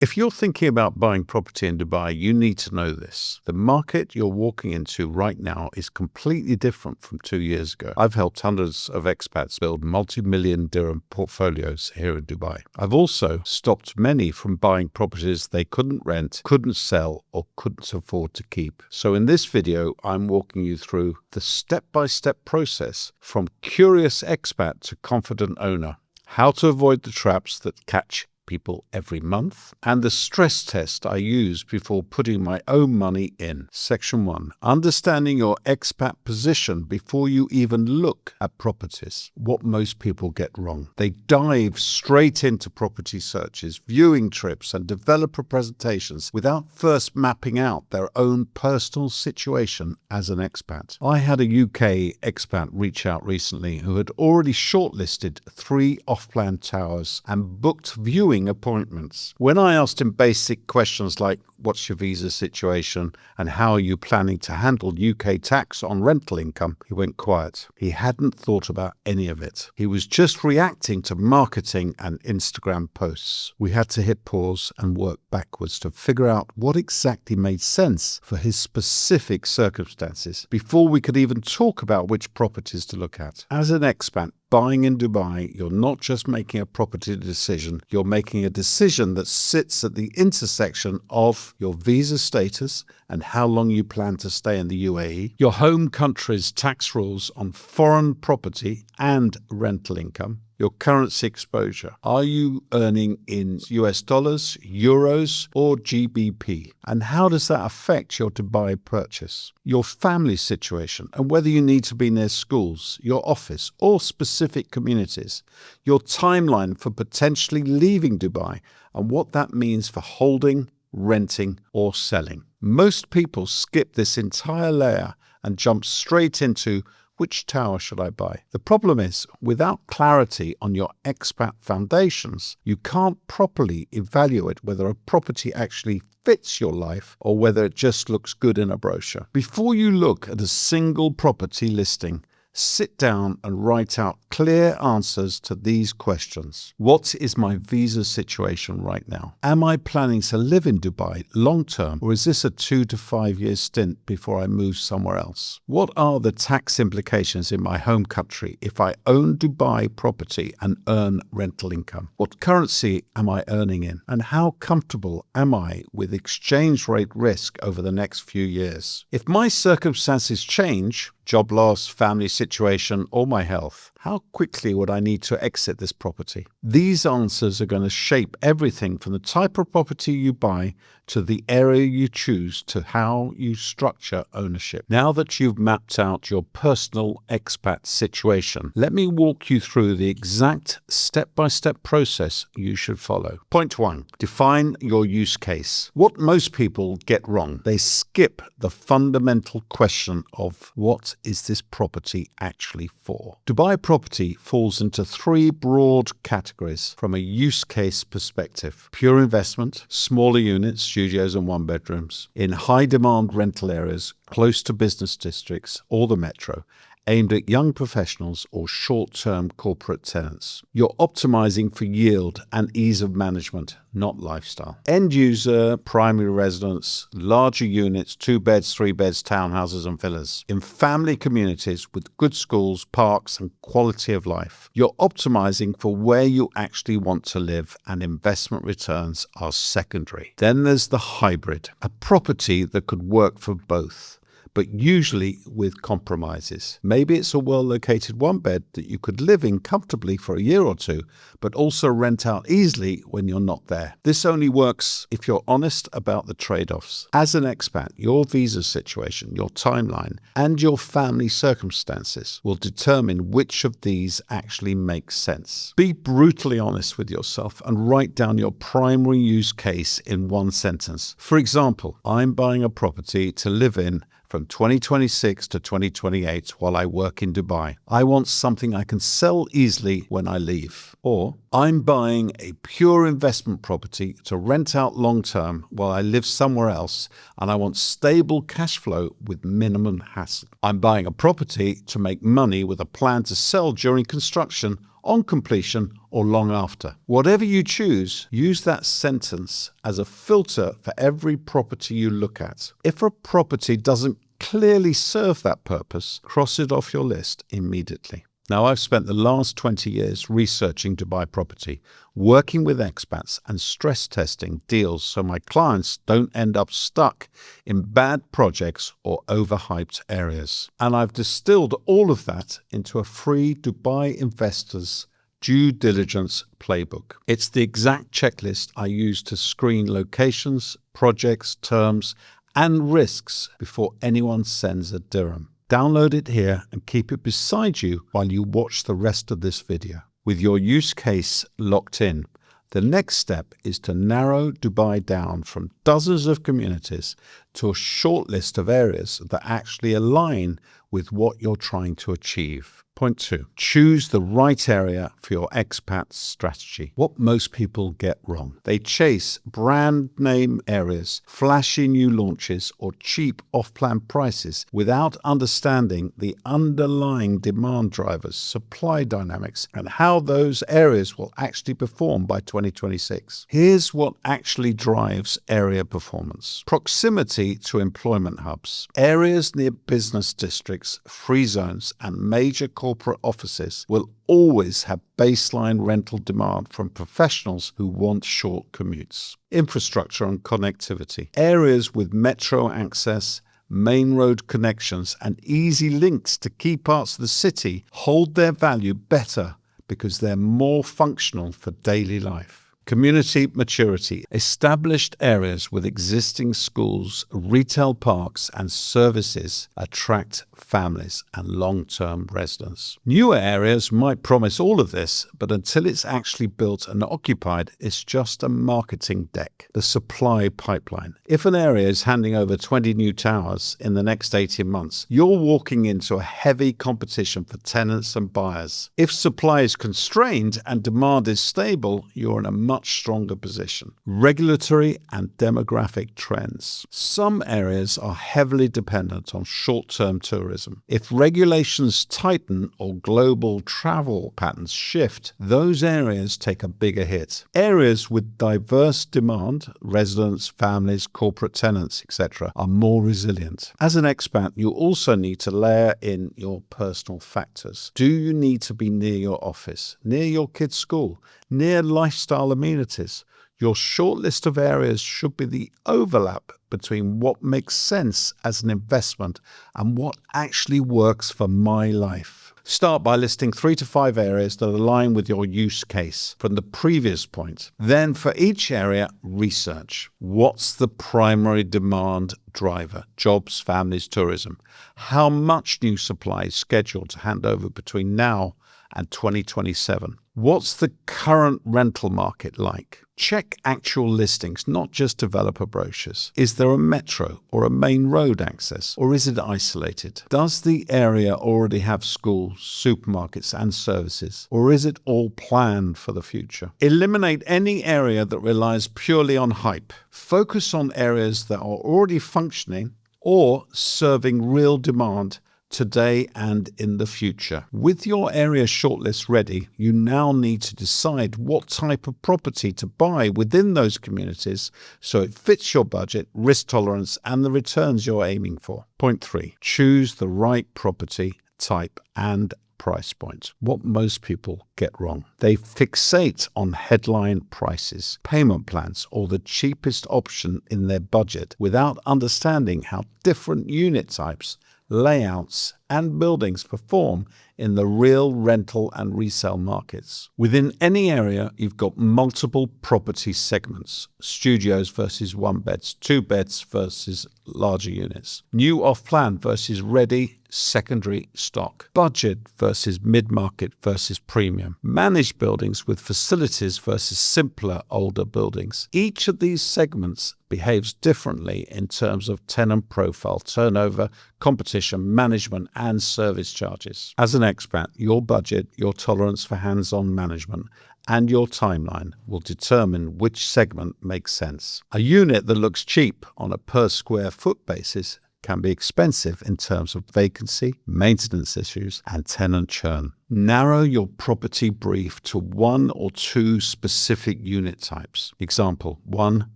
If you're thinking about buying property in Dubai, you need to know this. The market you're walking into right now is completely different from 2 years ago. I've helped hundreds of expats build multi-million dirham portfolios here in Dubai. I've also stopped many from buying properties they couldn't rent, couldn't sell, or couldn't afford to keep. So in this video, I'm walking you through the step-by-step process from curious expat to confident owner, how to avoid the traps that catch people every month, and the stress test I use before putting my own money in. Section 1. Understanding your expat position before you even look at properties. What most people get wrong. They dive straight into property searches, viewing trips, and developer presentations without first mapping out their own personal situation as an expat. I had a UK expat reach out recently who had already shortlisted 3 off-plan towers and booked viewing appointments. When I asked him basic questions like, what's your visa situation and how are you planning to handle UK tax on rental income, he went quiet. He hadn't thought about any of it. He was just reacting to marketing and Instagram posts. We had to hit pause and work backwards to figure out what exactly made sense for his specific circumstances before we could even talk about which properties to look at. As an expat, buying in Dubai, you're not just making a property decision, you're making a decision that sits at the intersection of your visa status and how long you plan to stay in the UAE, your home country's tax rules on foreign property and rental income, your currency exposure. Are you earning in US dollars, euros, or GBP? And how does that affect your Dubai purchase? Your family situation and whether you need to be near schools, your office, or specific communities. Your timeline for potentially leaving Dubai and what that means for holding, renting, or selling. Most people skip this entire layer and jump straight into which tower should I buy? The problem is, without clarity on your expat foundations, you can't properly evaluate whether a property actually fits your life or whether it just looks good in a brochure. Before you look at a single property listing, sit down and write out clear answers to these questions. What is my visa situation right now? Am I planning to live in Dubai long term, or is this a 2 to 5 year stint before I move somewhere else? What are the tax implications in my home country if I own Dubai property and earn rental income? What currency am I earning in? And how comfortable am I with exchange rate risk over the next few years? If my circumstances change, job loss, family situation, or my health, how quickly would I need to exit this property? These answers are going to shape everything from the type of property you buy to the area you choose to how you structure ownership. Now that you've mapped out your personal expat situation, let me walk you through the exact step-by-step process you should follow. Point 1. Define your use case. What most people get wrong, they skip the fundamental question of what is this property actually for? Dubai property falls into 3 broad categories from a use case perspective. Pure investment, smaller units, studios and 1 bedrooms, in high demand rental areas close to business districts or the metro, aimed at young professionals or short-term corporate tenants. You're optimizing for yield and ease of management, not lifestyle. End user, primary residence, larger units, 2 beds, 3 beds, townhouses and villas. In family communities with good schools, parks and quality of life. You're optimizing for where you actually want to live, and investment returns are secondary. Then there's the hybrid, a property that could work for both, but usually with compromises. Maybe it's a well-located 1 bed that you could live in comfortably for a year or 2, but also rent out easily when you're not there. This only works if you're honest about the trade-offs. As an expat, your visa situation, your timeline, and your family circumstances will determine which of these actually makes sense. Be brutally honest with yourself and write down your primary use case in 1 sentence. For example, I'm buying a property to live in from 2026 to 2028 while I work in Dubai. I want something I can sell easily when I leave. Or, I'm buying a pure investment property to rent out long term while I live somewhere else, and I want stable cash flow with minimum hassle. I'm buying a property to make money with a plan to sell during construction on completion, or long after. Whatever you choose, use that sentence as a filter for every property you look at. If a property doesn't clearly serve that purpose, cross it off your list immediately. Now, I've spent the last 20 years researching Dubai property, working with expats and stress testing deals so my clients don't end up stuck in bad projects or overhyped areas. And I've distilled all of that into a free Dubai investors due diligence playbook. It's the exact checklist I use to screen locations, projects, terms, and risks before anyone sends a dirham. Download it here and keep it beside you while you watch the rest of this video. With your use case locked in, the next step is to narrow Dubai down from dozens of communities to a short list of areas that actually align with what you're trying to achieve. Point 2. Choose the right area for your expat strategy. What most people get wrong. They chase brand name areas, flashy new launches, or cheap off-plan prices without understanding the underlying demand drivers, supply dynamics, and how those areas will actually perform by 2026. Here's what actually drives area performance. Proximity to employment hubs. Areas near business districts, free zones, and major corporate offices will always have baseline rental demand from professionals who want short commutes. Infrastructure and connectivity. Areas with metro access, main road connections, and easy links to key parts of the city hold their value better because they're more functional for daily life. Community maturity. Established areas with existing schools, retail parks, and services attract families and long-term residents. Newer areas might promise all of this, but until it's actually built and occupied, it's just a marketing deck. The supply pipeline. If an area is handing over 20 new towers in the next 18 months, you're walking into a heavy competition for tenants and buyers. If supply is constrained and demand is stable, you're in a much stronger position. Regulatory and demographic trends. Some areas are heavily dependent on short-term tourism. If regulations tighten or global travel patterns shift, those areas take a bigger hit. Areas with diverse demand, residents, families, corporate tenants, etc., are more resilient. As an expat, you also need to layer in your personal factors. Do you need to be near your office, near your kids' school, near lifestyle amenities? Your short list of areas should be the overlap between what makes sense as an investment and what actually works for my life. Start by listing 3 to 5 areas that align with your use case from the previous point. Then for each area, research. What's the primary demand driver? Jobs, families, tourism. How much new supply is scheduled to hand over between now and 2027? What's the current rental market like? Check actual listings, not just developer brochures. Is there a metro or a main road access, or is it isolated? Does the area already have schools, supermarkets, and services, or is it all planned for the future? Eliminate any area that relies purely on hype. Focus on areas that are already functioning or serving real demand today and in the future. With your area shortlist ready, you now need to decide what type of property to buy within those communities so it fits your budget, risk tolerance, and the returns you're aiming for. Point 3. Choose the right property type and price point. What most people get wrong. They fixate on headline prices, payment plans, or the cheapest option in their budget without understanding how different unit types, layouts, and buildings perform in the real rental and resale markets. Within any area, you've got multiple property segments: studios versus 1-beds, 2-beds versus larger units, new off-plan versus ready secondary stock, budget versus mid-market versus premium, managed buildings with facilities versus simpler older buildings. Each of these segments behaves differently in terms of tenant profile, turnover, competition, management, and service charges. As an expat, your budget, your tolerance for hands-on management, and your timeline will determine which segment makes sense. A unit that looks cheap on a per square foot basis can be expensive in terms of vacancy, maintenance issues, and tenant churn. Narrow your property brief to 1 or 2 specific unit types. Example, 1,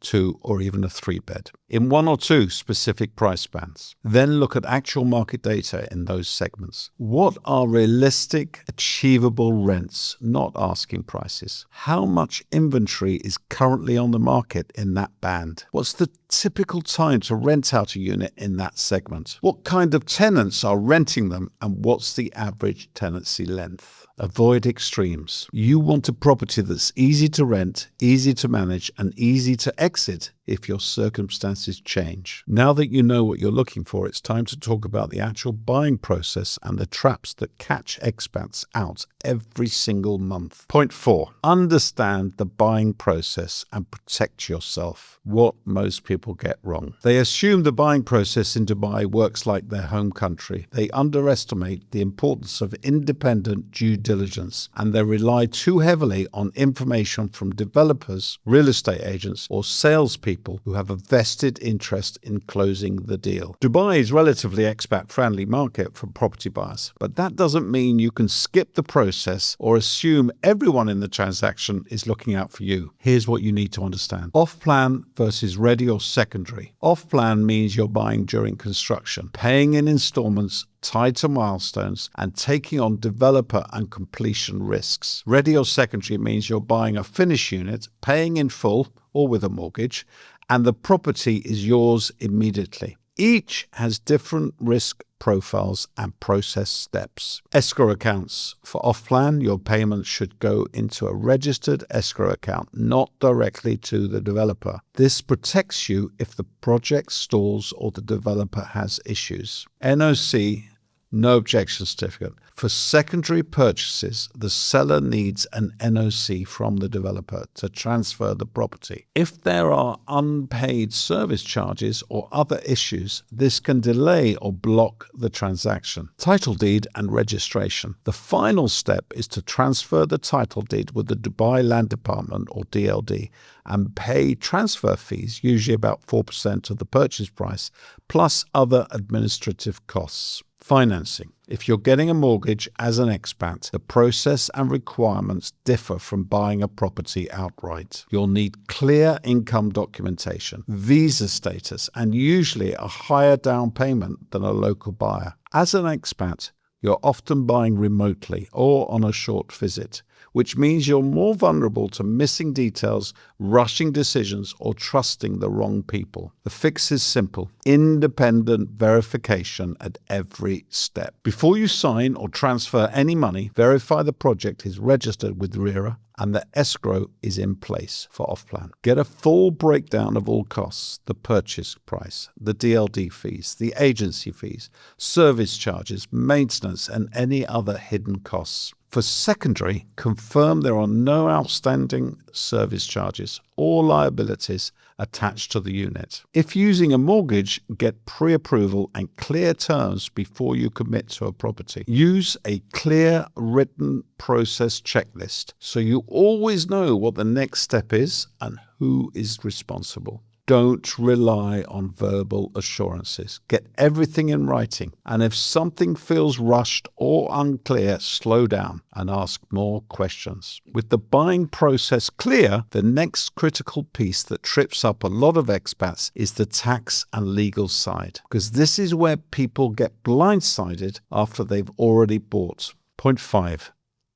2, or even a 3-bed, in 1 or 2 specific price bands. Then look at actual market data in those segments. What are realistic, achievable rents, not asking prices? How much inventory is currently on the market in that band? What's the typical time to rent out a unit in that segment? What kind of tenants are renting them, and what's the average tenancy length? Avoid extremes. You want a property that's easy to rent, easy to manage, and easy to exit if your circumstances change. Now that you know what you're looking for, it's time to talk about the actual buying process and the traps that catch expats out every single month. Point 4, understand the buying process and protect yourself. What most people get wrong. They assume the buying process in Dubai works like their home country. They underestimate the importance of independent due diligence, and they rely too heavily on information from developers, real estate agents, or salespeople who have a vested interest in closing the deal. Dubai is a relatively expat-friendly market for property buyers, but that doesn't mean you can skip the process or assume everyone in the transaction is looking out for you. Here's what you need to understand. Off-plan versus ready or secondary. Off-plan means you're buying during construction, paying in installments, tied to milestones, and taking on developer and completion risks. Ready or secondary means you're buying a finished unit, paying in full or with a mortgage, and the property is yours immediately. Each has different risk profiles and process steps. Escrow accounts. For off-plan, your payments should go into a registered escrow account, not directly to the developer. This protects you if the project stalls or the developer has issues. NOC, no objection certificate. For secondary purchases, the seller needs an NOC from the developer to transfer the property. If there are unpaid service charges or other issues, this can delay or block the transaction. Title deed and registration. The final step is to transfer the title deed with the Dubai Land Department, or DLD, and pay transfer fees, usually about 4% of the purchase price, plus other administrative costs. Financing. If you're getting a mortgage as an expat, the process and requirements differ from buying a property outright. You'll need clear income documentation, visa status, and usually a higher down payment than a local buyer. As an expat, you're often buying remotely or on a short visit, which means you're more vulnerable to missing details, rushing decisions, or trusting the wrong people. The fix is simple: independent verification at every step. Before you sign or transfer any money, verify the project is registered with RERA and the escrow is in place for off-plan. Get a full breakdown of all costs: the purchase price, the DLD fees, the agency fees, service charges, maintenance, and any other hidden costs. For secondary, confirm there are no outstanding service charges or liabilities attached to the unit. If using a mortgage, get pre-approval and clear terms before you commit to a property. Use a clear written process checklist so you always know what the next step is and who is responsible. Don't rely on verbal assurances. Get everything in writing. And if something feels rushed or unclear, slow down and ask more questions. With the buying process clear, the next critical piece that trips up a lot of expats is the tax and legal side, because this is where people get blindsided after they've already bought. Point 5.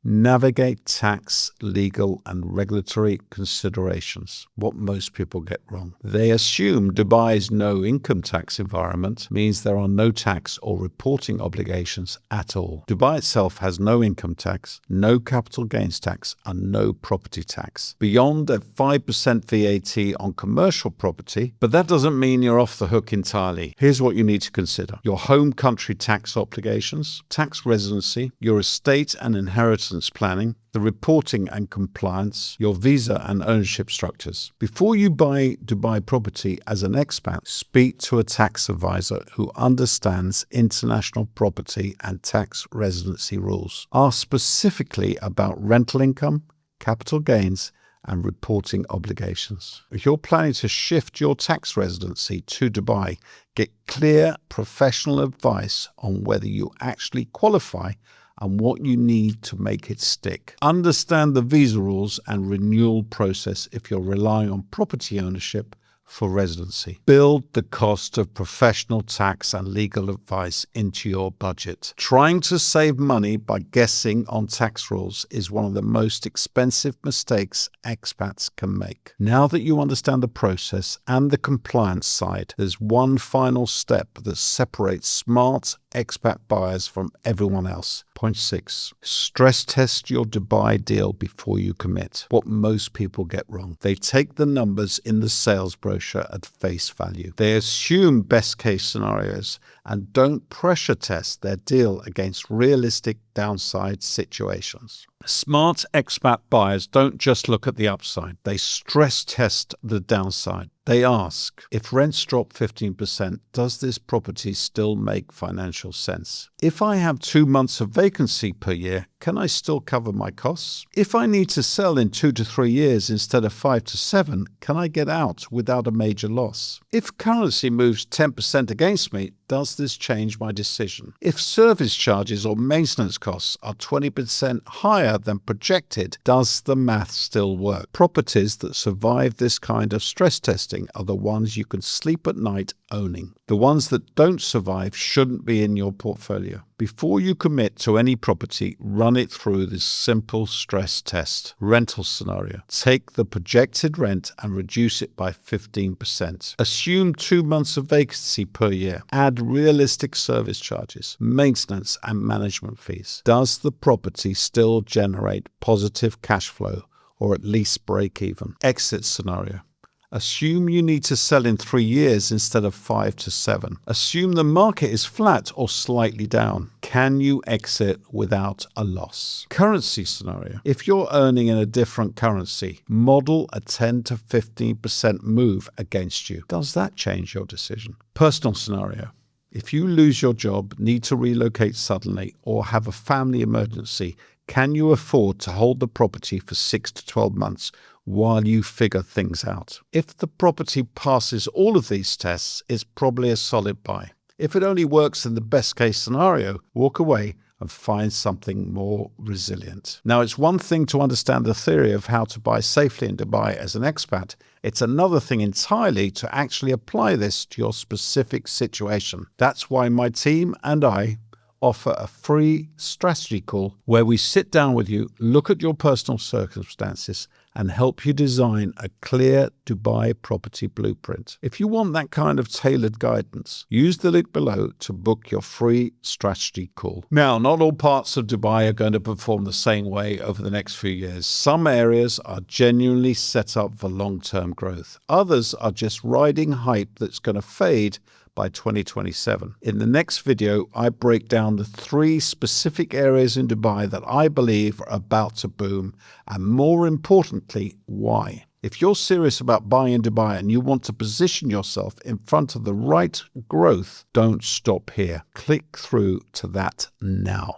Navigate tax, legal, and regulatory considerations. What most people get wrong. They assume Dubai's no income tax environment means there are no tax or reporting obligations at all. Dubai itself has no income tax, no capital gains tax, and no property tax, beyond a 5% VAT on commercial property, but that doesn't mean you're off the hook entirely. Here's what you need to consider: your home country tax obligations, tax residency, your estate and inheritance planning, the reporting and compliance, your visa and ownership structures. Before you buy Dubai property as an expat, speak to a tax advisor who understands international property and tax residency rules. Ask specifically about rental income, capital gains, and reporting obligations. If you're planning to shift your tax residency to Dubai, get clear professional advice on whether you actually qualify and what you need to make it stick. Understand the visa rules and renewal process if you're relying on property ownership for residency. Build the cost of professional tax and legal advice into your budget. Trying to save money by guessing on tax rules is one of the most expensive mistakes expats can make. Now that you understand the process and the compliance side, there's one final step that separates smart expat buyers from everyone else. Point 6. Stress test your Dubai deal before you commit. What most people get wrong. They take the numbers in the sales brochure at face value. They assume best case scenarios and don't pressure test their deal against realistic downside situations. Smart expat buyers don't just look at the upside. They stress test the downside. They ask, if rents drop 15%, does this property still make financial sense? If I have 2 months of vacancy per year, can I still cover my costs? If I need to sell in 2 to 3 years instead of 5 to 7, can I get out without a major loss? If currency moves 10% against me, does this change my decision? If service charges or maintenance costs are 20% higher than projected, does the math still work? Properties that survive this kind of stress testing are the ones you can sleep at night owning. The ones that don't survive shouldn't be in your portfolio. Before you commit to any property, run it through this simple stress test. Rental scenario. Take the projected rent and reduce it by 15%. Assume 2 months of vacancy per year. Add realistic service charges, maintenance and management fees. Does the property still generate positive cash flow or at least break even? Exit scenario. Assume you need to sell in 3 years instead of 5 to 7. Assume the market is flat or slightly down. Can you exit without a loss? Currency scenario. If you're earning in a different currency, model a 10 to 15% move against you. Does that change your decision? Personal scenario. If you lose your job, need to relocate suddenly, or have a family emergency, can you afford to hold the property for 6 to 12 months while you figure things out? If the property passes all of these tests, it's probably a solid buy. If it only works in the best case scenario, walk away and find something more resilient. Now, it's one thing to understand the theory of how to buy safely in Dubai as an expat. It's another thing entirely to actually apply this to your specific situation. That's why my team and I offer a free strategy call where we sit down with you, look at your personal circumstances, and help you design a clear Dubai property blueprint. If you want that kind of tailored guidance, use the link below to book your free strategy call. Now, not all parts of Dubai are going to perform the same way over the next few years. Some areas are genuinely set up for long-term growth. Others are just riding hype that's going to fade by 2027. In the next video, I break down the 3 specific areas in Dubai that I believe are about to boom, and more importantly, why. If you're serious about buying in Dubai and you want to position yourself in front of the right growth, don't stop here. Click through to that now.